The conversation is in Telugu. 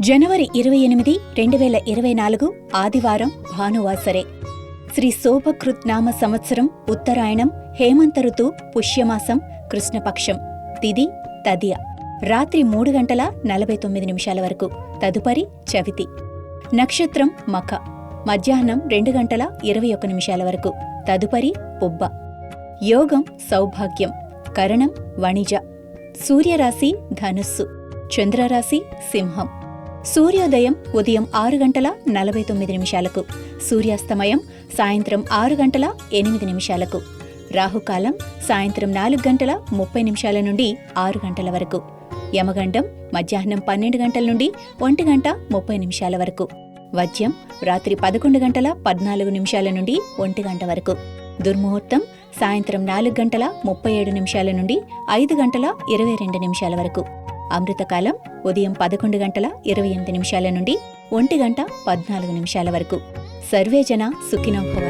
జనవరి 28, 2024 ఆదివారం భానువాసరే. శ్రీ శోభకృత్ నామ సంవత్సరం ఉత్తరాయణం, హేమంత ఋతు, పుష్యమాసం, కృష్ణపక్షం. తిథి తదియ. రాత్రి 3:49 వరకు. తదుపరి చవితి. నక్షత్రం మఖ. మధ్యాహ్నం 2:21 వరకు. తదుపరి పుబ్బ. యోగం సౌభాగ్యం. కరణం వణిజ. సూర్యరాశి ధనుస్సు. చంద్రరాశి సింహం. సూర్యోదయం ఉదయం 6:49. సూర్యాస్తమయం సాయంత్రం 6:08. రాహుకాలం సాయంత్రం 4:30 నుండి 6 వరకు. యమగండం మధ్యాహ్నం 12 గంటల నుండి 1:30 వరకు. వజ్యం రాత్రి 11:14 నుండి 1 వరకు. దుర్ముహూర్తం సాయంత్రం 4:37 నుండి 5:22 వరకు. అమృతకాలం ఉదయం 11:28 నుండి 1:14 వరకు. సర్వేజన సుఖినో భవంతు.